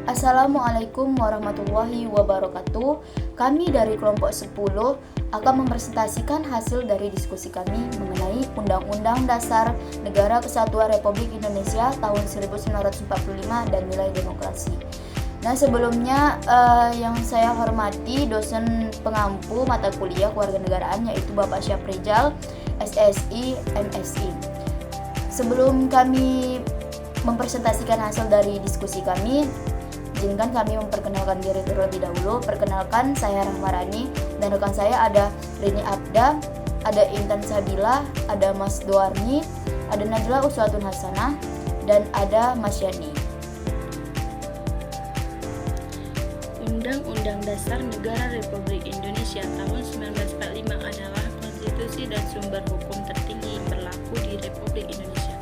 Assalamualaikum warahmatullahi wabarakatuh. Kami dari kelompok 10 akan mempresentasikan hasil dari diskusi kami mengenai Undang-Undang Dasar Negara Kesatuan Republik Indonesia tahun 1945 dan nilai demokrasi. Nah, sebelumnya yang saya hormati dosen pengampu mata kuliah kewarganegaraan yaitu Bapak Syafrizal, SSI, MSI. Sebelum kami mempresentasikan hasil dari diskusi kami, izinkan kami memperkenalkan diri terlebih dahulu. Perkenalkan, saya Rahmarani dan rekan saya ada Rini Abda, ada Intan Sabila, ada Mas Doarni, ada Najla Uswatun Hasanah, dan ada Mas Yani. Undang-Undang Dasar Negara Republik Indonesia tahun 1945 adalah konstitusi dan sumber hukum tertinggi yang berlaku di Republik Indonesia,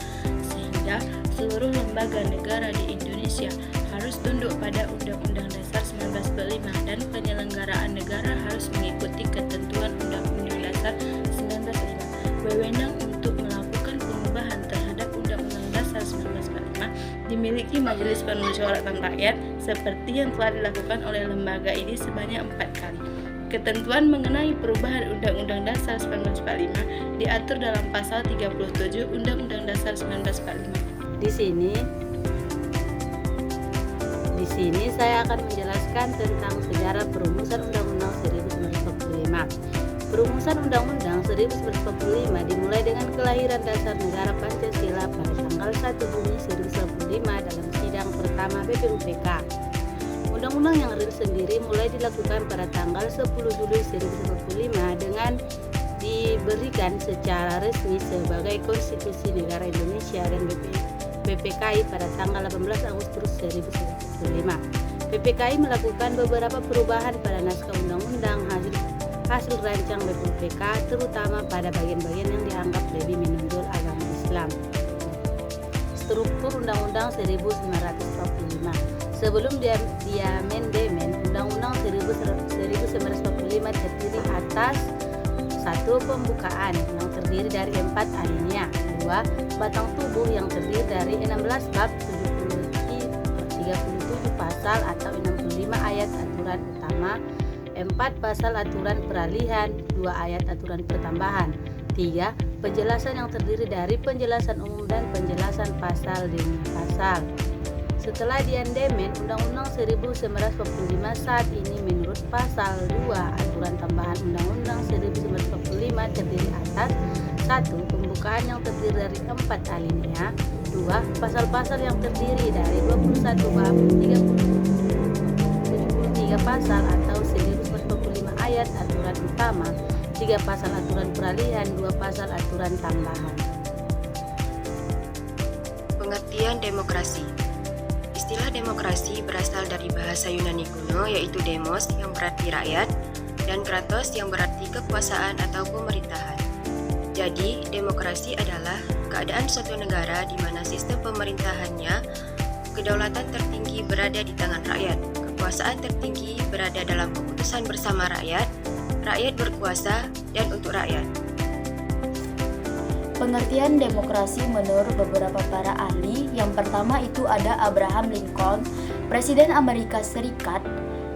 sehingga seluruh lembaga negara di Indonesia harus tunduk pada Undang-Undang Dasar 1945 dan penyelenggaraan negara harus mengikuti ketentuan Undang-Undang Dasar 1945. Wewenang untuk melakukan perubahan terhadap Undang-Undang Dasar 1945 dimiliki Majelis Permusyawaratan Rakyat seperti yang telah dilakukan oleh lembaga ini sebanyak 4 kali. Ketentuan mengenai perubahan Undang-Undang Dasar 1945 diatur dalam pasal 37 Undang-Undang Dasar 1945. Di sini saya akan menjelaskan tentang sejarah perumusan Undang-Undang 1945. Perumusan Undang-Undang 1945 dimulai dengan kelahiran dasar negara Pancasila pada tanggal 1 Juni 1945 dalam sidang pertama BPUPK. Undang-undang yang real sendiri mulai dilakukan pada tanggal 10 Juli 1945 dengan diberikan secara resmi sebagai Konstitusi Negara Indonesia dan BPKI pada tanggal 18 Agustus 1945. BPKI melakukan beberapa perubahan pada naskah undang-undang hasil rancang BPUPK, terutama pada bagian-bagian yang dianggap lebih menonjol agama Islam. Struktur Undang-Undang 1945. Sebelum diamandemen, Undang-Undang 1945 terdiri atas 1. Pembukaan yang terdiri dari 4 alinea. 2. Batang tubuh yang terdiri dari 16 bab, 37 pasal atau 65 ayat aturan utama, 4 pasal aturan peralihan, 2 ayat aturan pertambahan. 3. Penjelasan yang terdiri dari penjelasan umum dan penjelasan pasal demi pasal. Setelah diamandemen Undang-Undang 1945 saat ini menurut pasal 2 aturan tambahan Undang-Undang 1945 terdiri atas 1. Pembukaan yang terdiri dari 4 alinea. 2. Pasal-pasal yang terdiri dari 21 bab, 73 pasal atau 1945 ayat aturan utama, 3 pasal aturan peralihan, 2 pasal aturan tambahan. Pengertian demokrasi. Istilah demokrasi berasal dari bahasa Yunani kuno yaitu demos yang berarti rakyat dan kratos yang berarti kekuasaan atau pemerintahan. Jadi, demokrasi adalah keadaan suatu negara di mana sistem pemerintahannya, kedaulatan tertinggi berada di tangan rakyat, kekuasaan tertinggi berada dalam keputusan bersama rakyat, rakyat berkuasa dan untuk rakyat. Pengertian demokrasi menurut beberapa para ahli. Yang pertama itu ada Abraham Lincoln, Presiden Amerika Serikat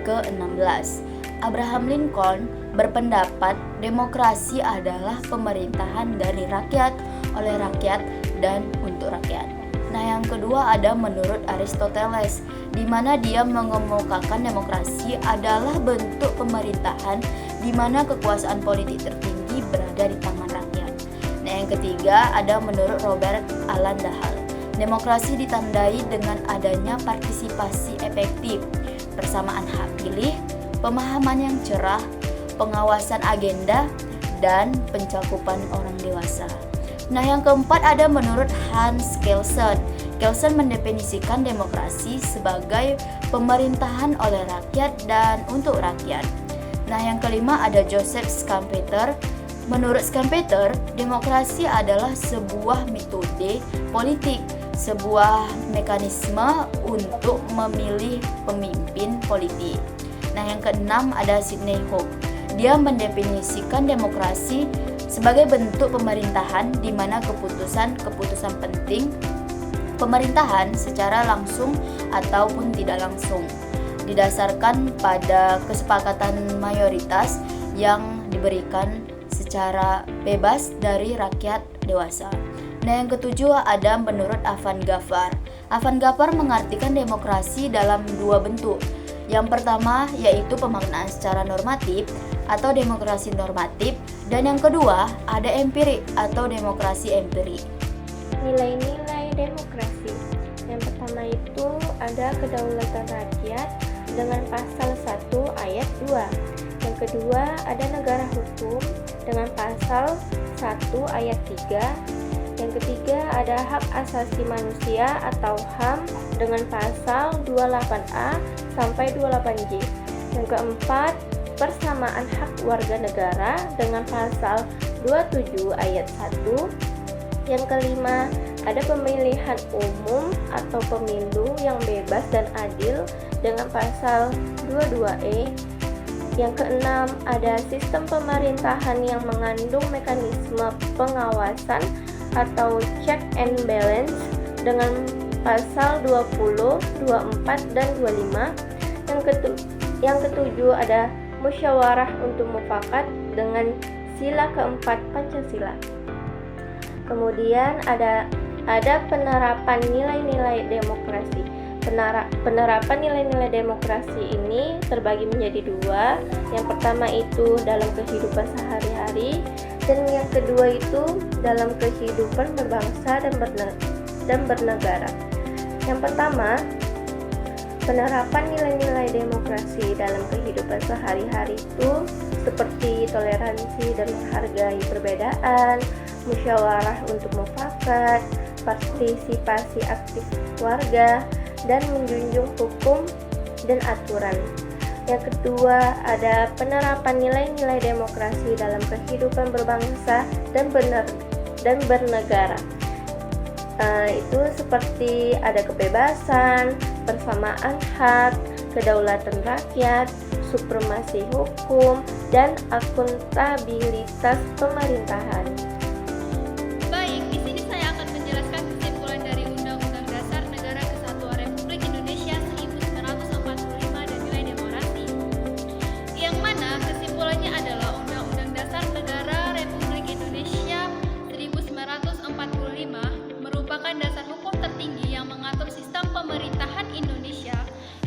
ke-16. Abraham Lincoln berpendapat demokrasi adalah pemerintahan dari rakyat, oleh rakyat, dan untuk rakyat. Nah, yang kedua ada menurut Aristoteles, di mana dia mengemukakan demokrasi adalah bentuk pemerintahan di mana kekuasaan politik tertinggi berada di tangan rakyat. Nah, yang ketiga ada menurut Robert Alan Dahal. Demokrasi ditandai dengan adanya partisipasi efektif, persamaan hak pilih, pemahaman yang cerah, pengawasan agenda, dan pencakupan orang dewasa. Nah, yang keempat ada menurut Hans Kelsen. Kelsen mendefinisikan demokrasi sebagai pemerintahan oleh rakyat dan untuk rakyat. Nah, yang kelima ada Joseph Schumpeter. Menurut Schumpeter, demokrasi adalah sebuah metode politik, sebuah mekanisme untuk memilih pemimpin politik. Nah, yang keenam ada Sidney Hope. Dia mendefinisikan demokrasi sebagai bentuk pemerintahan di mana keputusan penting pemerintahan secara langsung ataupun tidak langsung, didasarkan pada kesepakatan mayoritas yang diberikan secara bebas dari rakyat dewasa. Nah, yang ketujuh ada menurut Afan Ghaffar. Afan Ghaffar mengartikan demokrasi dalam dua bentuk. Yang pertama yaitu pemaknaan secara normatif atau demokrasi normatif, dan yang kedua ada empirik atau demokrasi empirik. Nilai-nilai demokrasi. Yang pertama itu ada kedaulatan rakyat dengan pasal 1 ayat 2. Yang kedua ada negara hukum dengan pasal 1 ayat 3. Yang ketiga ada hak asasi manusia atau HAM dengan pasal 28A sampai 28J. Yang keempat, persamaan hak warga negara dengan pasal 27 ayat 1. Yang kelima, ada pemilihan umum atau pemilu yang bebas dan adil dengan pasal 22E. Yang keenam, ada sistem pemerintahan yang mengandung mekanisme pengawasan atau check and balance dengan pasal 20, 24, dan 25. Yang ketujuh ada musyawarah untuk mufakat dengan sila keempat Pancasila. Kemudian ada penerapan nilai-nilai demokrasi. Penerapan nilai-nilai demokrasi ini terbagi menjadi dua. Yang pertama itu dalam kehidupan sehari-hari, dan yang kedua itu dalam kehidupan berbangsa dan bernegara. Yang pertama, penerapan nilai-nilai demokrasi dalam kehidupan sehari-hari itu seperti toleransi dan menghargai perbedaan, musyawarah untuk mufakat, partisipasi aktif warga, dan menjunjung hukum dan aturan. Yang kedua, ada penerapan nilai-nilai demokrasi dalam kehidupan berbangsa dan bernegara. Itu seperti ada kebebasan, persamaan hak, kedaulatan rakyat, supremasi hukum, dan akuntabilitas pemerintahan. Baik, di sini saya akan menjelaskan kesimpulan dari Undang-Undang Dasar Negara Kesatuan Republik Indonesia 1945 dan nilai demokrasi. Yang mana kesimpulannya adalah Undang-Undang Dasar Negara Republik Indonesia 1945 merupakan dasar hukum tertinggi yang mengatur sistem pemerintahan Indonesia,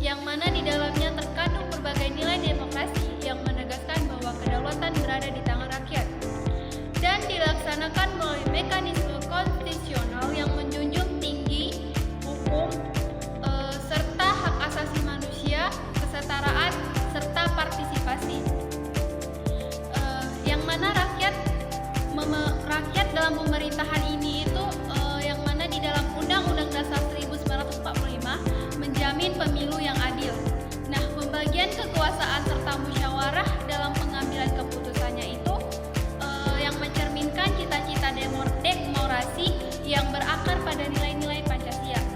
yang mana di dalamnya terkandung berbagai nilai demokrasi yang menegaskan bahwa kedaulatan berada di tangan rakyat dan dilaksanakan melalui mekanisme konstitusional yang menjunjung tinggi hukum serta hak asasi manusia, kesetaraan, serta partisipasi. Yang mana rakyat dalam pemerintahan ini itu yang mana di dalam Undang-Undang Dasar 1945 menjamin pemilu yang adil. Nah, pembagian kekuasaan serta musyawarah dalam pengambilan keputusannya itu yang mencerminkan cita-cita demokrasi yang berakar pada nilai-nilai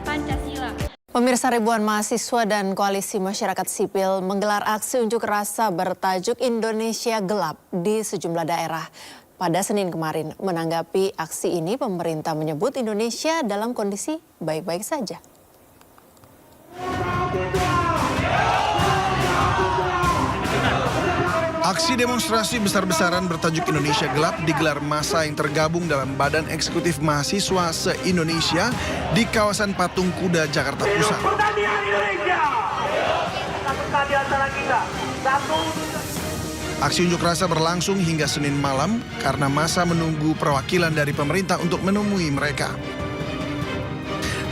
Pancasila. Pemirsa, ribuan mahasiswa dan koalisi masyarakat sipil menggelar aksi unjuk rasa bertajuk Indonesia Gelap di sejumlah daerah. Pada Senin kemarin, menanggapi aksi ini, pemerintah menyebut Indonesia dalam kondisi baik-baik saja. Aksi demonstrasi besar-besaran bertajuk Indonesia Gelap digelar massa yang tergabung dalam Badan Eksekutif Mahasiswa se-Indonesia di kawasan Patung Kuda, Jakarta Pusat. Aksi unjuk rasa berlangsung hingga Senin malam karena massa menunggu perwakilan dari pemerintah untuk menemui mereka.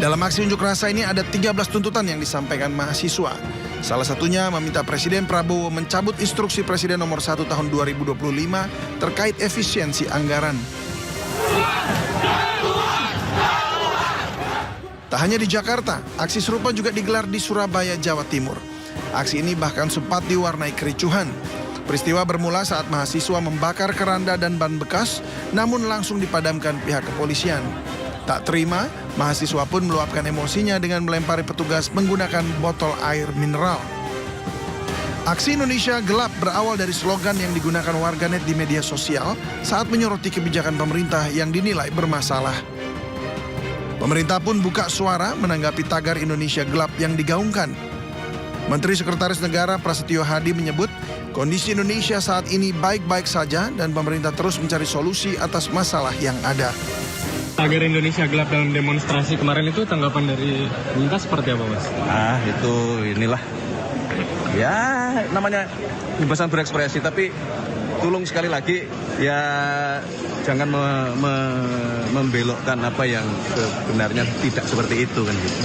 Dalam aksi unjuk rasa ini ada 13 tuntutan yang disampaikan mahasiswa. Salah satunya meminta Presiden Prabowo mencabut instruksi Presiden nomor 1 tahun 2025 terkait efisiensi anggaran. Tak hanya di Jakarta, aksi serupa juga digelar di Surabaya, Jawa Timur. Aksi ini bahkan sempat diwarnai kericuhan. Peristiwa bermula saat mahasiswa membakar keranda dan ban bekas, namun langsung dipadamkan pihak kepolisian. Tak terima, mahasiswa pun meluapkan emosinya dengan melempari petugas menggunakan botol air mineral. Aksi Indonesia Gelap berawal dari slogan yang digunakan warganet di media sosial saat menyoroti kebijakan pemerintah yang dinilai bermasalah. Pemerintah pun buka suara menanggapi tagar Indonesia Gelap yang digaungkan. Menteri Sekretaris Negara Prasetyo Hadi menyebut kondisi Indonesia saat ini baik-baik saja dan pemerintah terus mencari solusi atas masalah yang ada. Tagar Indonesia Gelap dalam demonstrasi kemarin itu tanggapan dari pemerintah seperti apa, Mas? Itu inilah. Ya, namanya kebebasan berekspresi, tapi tolong sekali lagi ya jangan membelokkan apa yang sebenarnya tidak seperti itu kan gitu.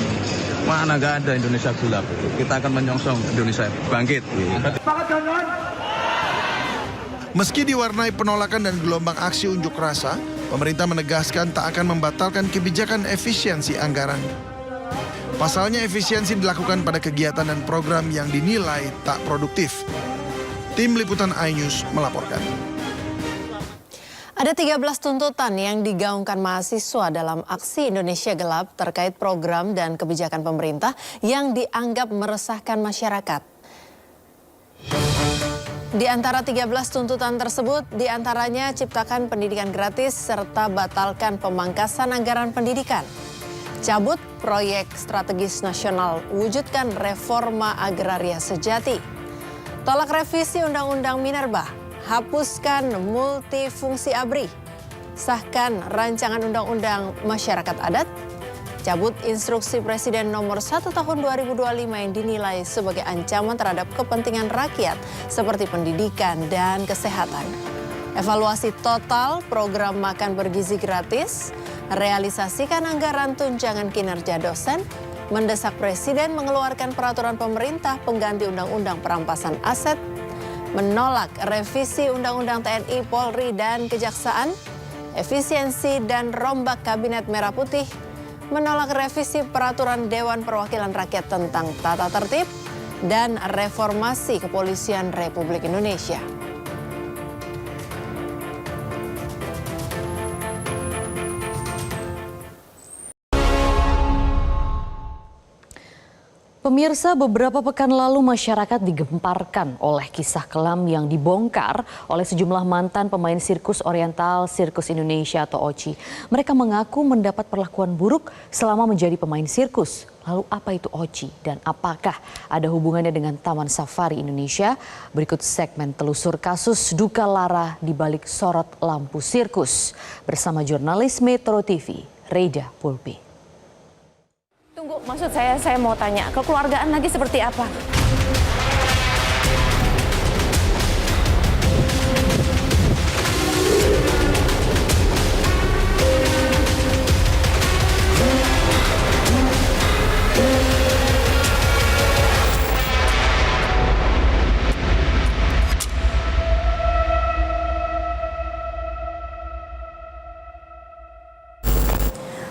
Mana nggak ada Indonesia Gelap. Kita akan menyongsong Indonesia bangkit. Meski diwarnai penolakan dan gelombang aksi unjuk rasa, pemerintah menegaskan tak akan membatalkan kebijakan efisiensi anggaran. Pasalnya efisiensi dilakukan pada kegiatan dan program yang dinilai tak produktif. Tim Liputan iNews melaporkan. Ada 13 tuntutan yang digaungkan mahasiswa dalam aksi Indonesia Gelap terkait program dan kebijakan pemerintah yang dianggap meresahkan masyarakat. Di antara 13 tuntutan tersebut, diantaranya ciptakan pendidikan gratis serta batalkan pemangkasan anggaran pendidikan. Cabut proyek strategis nasional, wujudkan reforma agraria sejati. Tolak revisi Undang-Undang Minerba, hapuskan multifungsi ABRI. Sahkan rancangan Undang-Undang Masyarakat Adat. Cabut instruksi Presiden nomor 1 tahun 2025 yang dinilai sebagai ancaman terhadap kepentingan rakyat seperti pendidikan dan kesehatan. Evaluasi total program makan bergizi gratis, realisasikan anggaran tunjangan kinerja dosen, mendesak Presiden mengeluarkan peraturan pemerintah pengganti Undang-Undang Perampasan Aset, menolak revisi Undang-Undang TNI, Polri, dan Kejaksaan, efisiensi dan rombak Kabinet Merah Putih, menolak revisi Peraturan Dewan Perwakilan Rakyat tentang tata tertib, dan reformasi Kepolisian Republik Indonesia. Pemirsa, beberapa pekan lalu masyarakat digemparkan oleh kisah kelam yang dibongkar oleh sejumlah mantan pemain sirkus oriental Sirkus Indonesia atau OCI. Mereka mengaku mendapat perlakuan buruk selama menjadi pemain sirkus. Lalu apa itu OCI dan apakah ada hubungannya dengan Taman Safari Indonesia? Berikut segmen telusur kasus duka lara di balik sorot lampu sirkus bersama jurnalis Metro TV, Reda Pulpi. Tunggu, maksud saya mau tanya, kekeluargaan lagi seperti apa?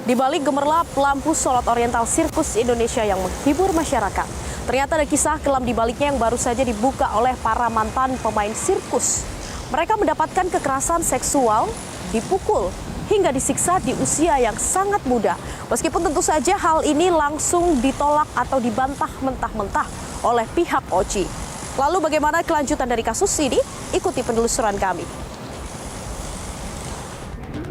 Di balik gemerlap lampu sorot oriental Sirkus Indonesia yang menghibur masyarakat, ternyata ada kisah kelam di baliknya yang baru saja dibuka oleh para mantan pemain sirkus. Mereka mendapatkan kekerasan seksual, dipukul, hingga disiksa di usia yang sangat muda. Meskipun tentu saja hal ini langsung ditolak atau dibantah mentah-mentah oleh pihak OCI. Lalu bagaimana kelanjutan dari kasus ini? Ikuti penelusuran kami.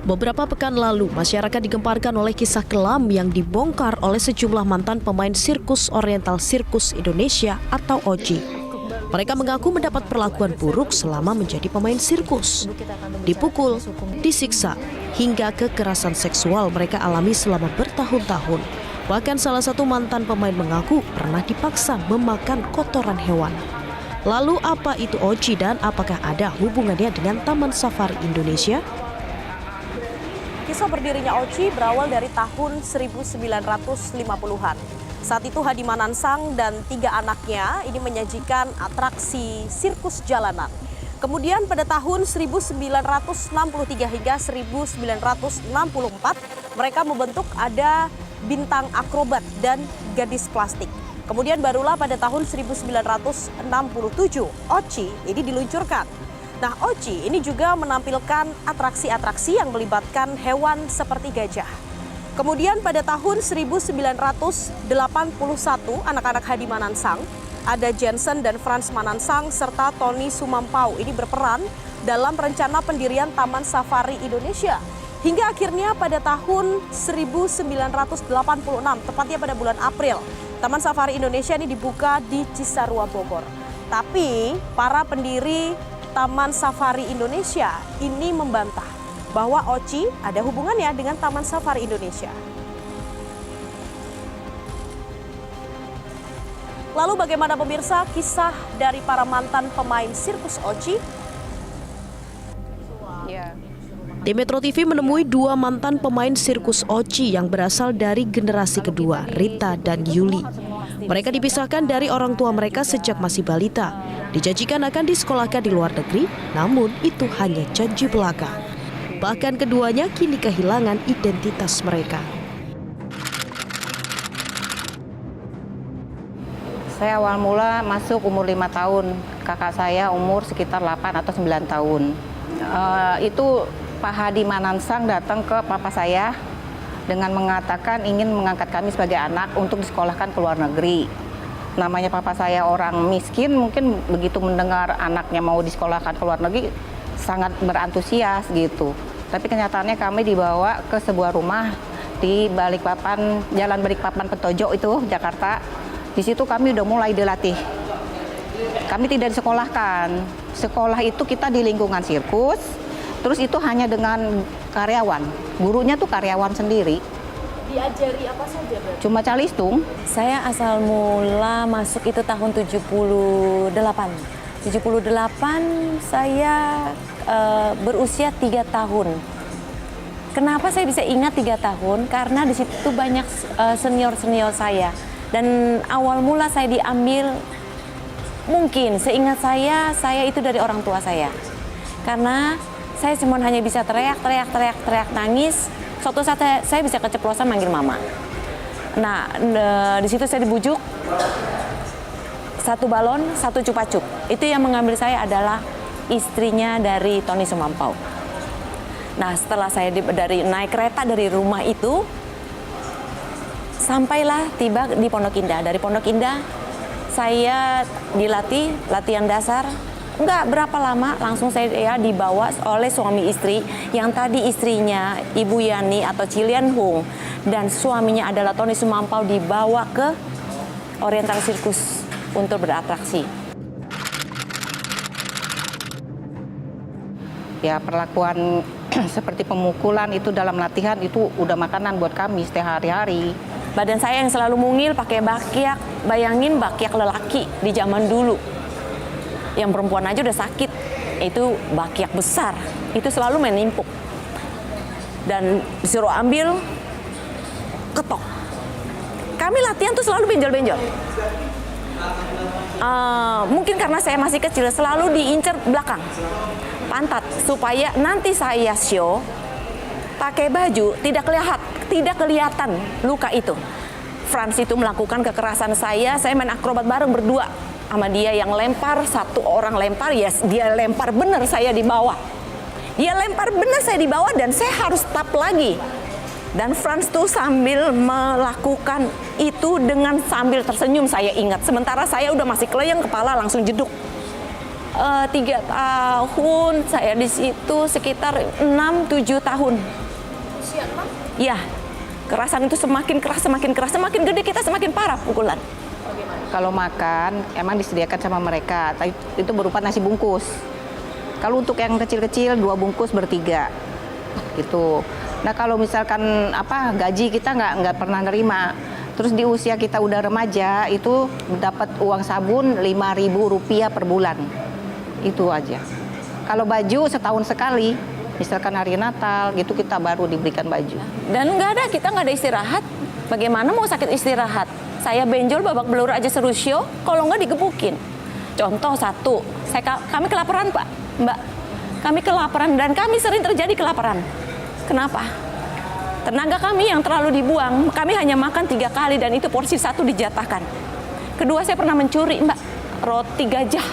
Beberapa pekan lalu, masyarakat digemparkan oleh kisah kelam yang dibongkar oleh sejumlah mantan pemain sirkus oriental Sirkus Indonesia atau OCI. Mereka mengaku mendapat perlakuan buruk selama menjadi pemain sirkus. Dipukul, disiksa, hingga kekerasan seksual mereka alami selama bertahun-tahun. Bahkan salah satu mantan pemain mengaku pernah dipaksa memakan kotoran hewan. Lalu apa itu OCI dan apakah ada hubungannya dengan Taman Safari Indonesia? Kisah berdirinya OCI berawal dari tahun 1950-an. Saat itu Hadi Manansang dan 3 anaknya ini menyajikan atraksi sirkus jalanan. Kemudian pada tahun 1963 hingga 1964 mereka membentuk ada bintang akrobat dan gadis plastik. Kemudian barulah pada tahun 1967 OCI ini diluncurkan. Nah, OCI ini juga menampilkan atraksi-atraksi yang melibatkan hewan seperti gajah. Kemudian pada tahun 1981, anak-anak Hadi Manansang, ada Jensen dan Frans Manansang serta Tony Sumampau ini berperan dalam rencana pendirian Taman Safari Indonesia Hingga akhirnya pada tahun 1986, tepatnya pada bulan April, Taman Safari Indonesia ini dibuka di Cisarua, Bogor. Tapi para pendiri Taman Safari Indonesia ini membantah bahwa OCI ada hubungannya dengan Taman Safari Indonesia. Lalu bagaimana pemirsa kisah dari para mantan pemain sirkus OCI? Tim Metro TV menemui 2 mantan pemain sirkus OCI yang berasal dari generasi kedua, Rita dan Yuli. Mereka dipisahkan dari orang tua mereka sejak masih balita. Dijanjikan akan disekolahkan di luar negeri, namun itu hanya janji belaka. Bahkan keduanya kini kehilangan identitas mereka. Saya awal mula masuk umur 5 tahun, kakak saya umur sekitar 8 atau 9 tahun. Itu Pak Hadi Manansang datang ke papa saya dengan mengatakan ingin mengangkat kami sebagai anak untuk disekolahkan ke luar negeri. Namanya papa saya orang miskin, mungkin begitu mendengar anaknya mau disekolahkan ke luar negeri sangat berantusias gitu. Tapi kenyataannya kami dibawa ke sebuah rumah di Balikpapan, Jalan Balikpapan Petojo itu, Jakarta. Di situ kami udah mulai dilatih. Kami tidak disekolahkan. Sekolah itu kita di lingkungan sirkus, terus itu hanya dengan karyawan. Gurunya tuh karyawan sendiri. Diajari apa saja berarti? Cuma calistung. Saya asal mula masuk itu tahun 78. 78 saya berusia 3 tahun. Kenapa saya bisa ingat 3 tahun? Karena di situ banyak senior-senior saya. Dan awal mula saya diambil, mungkin seingat saya itu dari orang tua saya. Karena saya cuma hanya bisa teriak, nangis. Suatu saat saya bisa keceplosan manggil mama. Nah, di situ saya dibujuk. 1 balon, 1 cupa-cup. Itu yang mengambil saya adalah istrinya dari Tony Sumampau. Nah, setelah saya dari naik kereta dari rumah itu, sampailah tiba di Pondok Indah. Dari Pondok Indah, saya dilatih, latihan dasar. Enggak berapa lama, langsung saya dibawa oleh suami istri, yang tadi istrinya Ibu Yani atau Cilian Hung, dan suaminya adalah Tony Sumampau, dibawa ke Oriental Circus untuk beratraksi. Ya, perlakuan seperti pemukulan itu dalam latihan itu udah makanan buat kami setiap hari-hari. Badan saya yang selalu mungil pakai bakyak, bayangin bakyak lelaki di zaman dulu. Yang perempuan aja udah sakit, itu bakyak besar, itu selalu menimpuk. Dan disuruh ambil, ketok. Kami latihan tuh selalu benjol-benjol. Mungkin karena saya masih kecil, selalu diincer belakang, pantat, supaya nanti saya show pakai baju tidak kelihatan luka itu. Frans itu melakukan kekerasan saya main akrobat bareng berdua sama dia, yang lempar, 1 orang lempar, ya dia lempar bener, saya di bawah. Dia lempar bener, saya di bawah, dan saya harus tap lagi. Dan Frans tuh sambil melakukan itu dengan sambil tersenyum, saya ingat. Sementara saya udah masih keleyang, kepala langsung jeduk. 3 tahun saya di situ, sekitar 6-7 tahun. Ya, kerasan itu semakin keras, semakin gede kita semakin parah pukulan. Kalau makan emang disediakan sama mereka, tapi itu berupa nasi bungkus. Kalau untuk yang kecil-kecil 2 bungkus bertiga, gitu. Nah kalau misalkan gaji kita nggak pernah nerima. Terus di usia kita udah remaja itu dapat uang sabun Rp5.000 per bulan, itu aja. Kalau baju setahun sekali, misalkan hari Natal gitu kita baru diberikan baju. Dan kita nggak ada istirahat. Bagaimana mau sakit istirahat? Saya benjol babak belur aja seru show, kalau nggak digebukin. Contoh 1, kami kelaparan Pak, Mbak. Kami kelaparan dan kami sering terjadi kelaparan. Kenapa? Tenaga kami yang terlalu dibuang, kami hanya makan 3 kali dan itu porsi 1 dijatahkan. Kedua, saya pernah mencuri Mbak, roti gajah.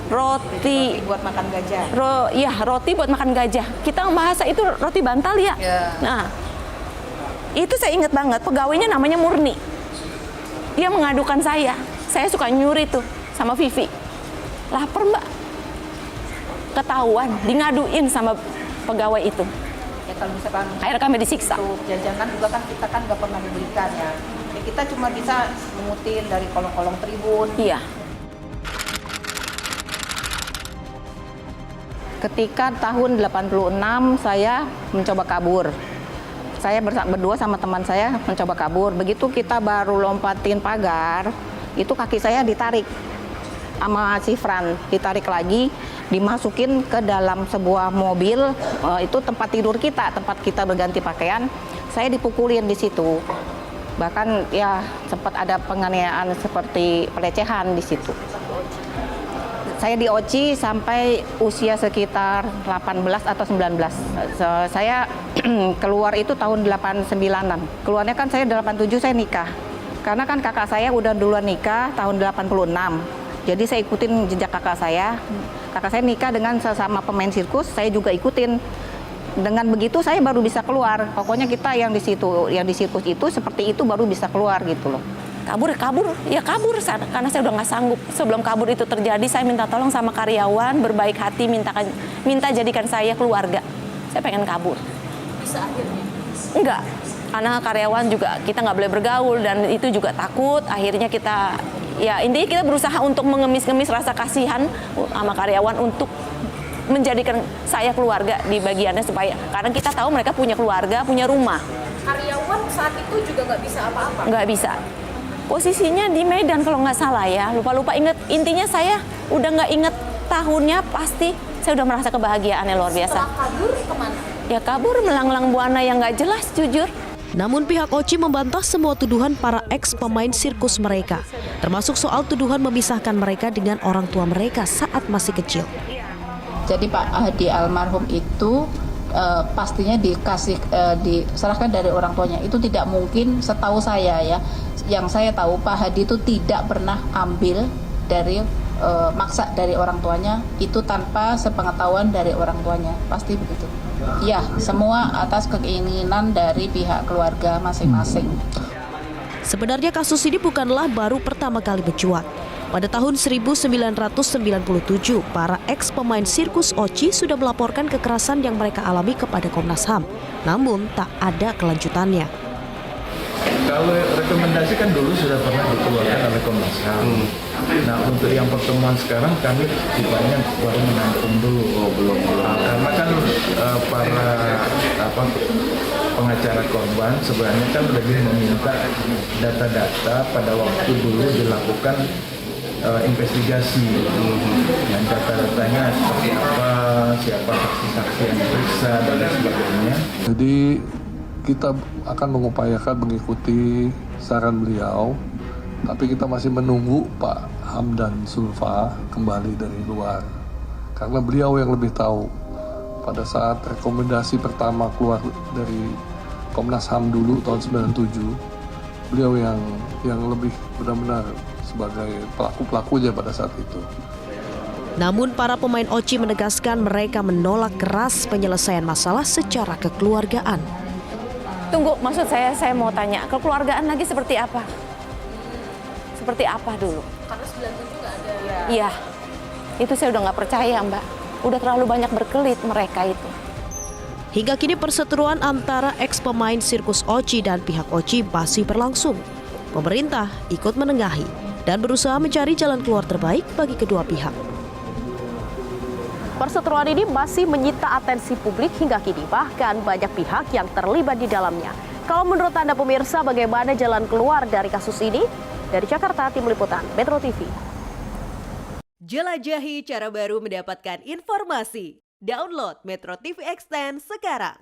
Roti buat makan gajah. Roti buat makan gajah. Kita bahasa itu roti bantal ya. Nah, itu saya ingat banget, pegawainya namanya Murni. Dia mengadukan saya suka nyuri tuh sama Vivi. Lapar Mbak. Ketahuan, di ngaduin sama pegawai itu. Ya kalau misalkan akhirnya kami disiksa. untuk jajanan juga kan kita kan nggak pernah dibelikan ya. Kita cuma bisa mengutin dari kolong-kolong tribun. Iya. Ketika tahun 86 saya mencoba kabur. Saya berdua sama teman saya mencoba kabur. Begitu kita baru lompatin pagar, itu kaki saya ditarik sama si Fran, ditarik lagi, dimasukin ke dalam sebuah mobil, itu tempat tidur kita, tempat kita berganti pakaian. Saya dipukulin di situ. Bahkan ya sempat ada penganiayaan seperti pelecehan di situ. Saya di OCI sampai usia sekitar 18 atau 19. Saya keluar itu tahun 89-an. Keluarnya kan saya 87 saya nikah. Karena kan kakak saya udah duluan nikah tahun 86. Jadi saya ikutin jejak kakak saya. Kakak saya nikah dengan sesama pemain sirkus, saya juga ikutin. Dengan begitu saya baru bisa keluar. Pokoknya kita yang di situ, yang di sirkus itu seperti itu baru bisa keluar gitu loh. Kabur karena saya udah nggak sanggup. Sebelum kabur itu terjadi, saya minta tolong sama karyawan, berbaik hati minta jadikan saya keluarga. Saya pengen kabur. Bisa akhirnya? Enggak, karena karyawan juga kita nggak boleh bergaul dan itu juga takut. Akhirnya kita, ya intinya kita berusaha untuk mengemis-ngemis rasa kasihan sama karyawan untuk menjadikan saya keluarga di bagiannya supaya, karena kita tahu mereka punya keluarga, punya rumah. Karyawan saat itu juga nggak bisa apa-apa? Nggak bisa. Posisinya di Medan kalau nggak salah ya, lupa inget. Intinya saya udah nggak inget tahunnya, pasti saya udah merasa kebahagiaannya luar biasa. Setelah kabur kemana? Ya kabur melanglang buana yang nggak jelas, jujur. Namun pihak OCI membantah semua tuduhan para ex-pemain sirkus mereka, termasuk soal tuduhan memisahkan mereka dengan orang tua mereka saat masih kecil. Jadi Pak Hadi almarhum itu pastinya diserahkan dari orang tuanya. Itu tidak mungkin, setahu saya ya. Yang saya tahu Pak Hadi itu tidak pernah ambil dari maksa dari orang tuanya, itu tanpa sepengetahuan dari orang tuanya, pasti begitu. Ya, semua atas keinginan dari pihak keluarga masing-masing. Sebenarnya kasus ini bukanlah baru pertama kali mencuat. Pada tahun 1997, para ex-pemain sirkus OCI sudah melaporkan kekerasan yang mereka alami kepada Komnas HAM. Namun tak ada kelanjutannya. Kalau rekomendasi kan dulu sudah pernah dikeluarkan oleh Komnas HAM. Nah, untuk yang pertemuan sekarang kami sifatnya baru menampung dulu. Belum. Karena kan para pengacara korban sebenarnya kan lebih meminta data-data pada waktu dulu dilakukan investigasi. Dan data-datanya seperti apa, siapa saksi-saksi yang diperiksa dan lain sebagainya. Jadi kita akan mengupayakan mengikuti saran beliau, tapi kita masih menunggu Pak Hamdan Zulfa kembali dari luar. Karena beliau yang lebih tahu. Pada saat rekomendasi pertama keluar dari Komnas HAM dulu tahun 97, beliau yang lebih benar-benar sebagai pelaku-pelakunya pada saat itu. Namun para pemain OCI menegaskan mereka menolak keras penyelesaian masalah secara kekeluargaan. Tunggu, maksud saya mau tanya, kekeluargaan lagi seperti apa? Seperti apa dulu? Karena 97 nggak ada. Iya, itu saya udah nggak percaya Mbak. Udah terlalu banyak berkelit mereka itu. Hingga kini perseteruan antara ex-pemain sirkus OCI dan pihak OCI masih berlangsung. Pemerintah ikut menengahi dan berusaha mencari jalan keluar terbaik bagi kedua pihak. Perseteruan ini masih menyita atensi publik hingga kini, bahkan banyak pihak yang terlibat di dalamnya. Kalau menurut Anda pemirsa, bagaimana jalan keluar dari kasus ini? Dari Jakarta, Tim Liputan Metro TV. Jelajahi cara baru mendapatkan informasi. Download Metro TV Extend sekarang.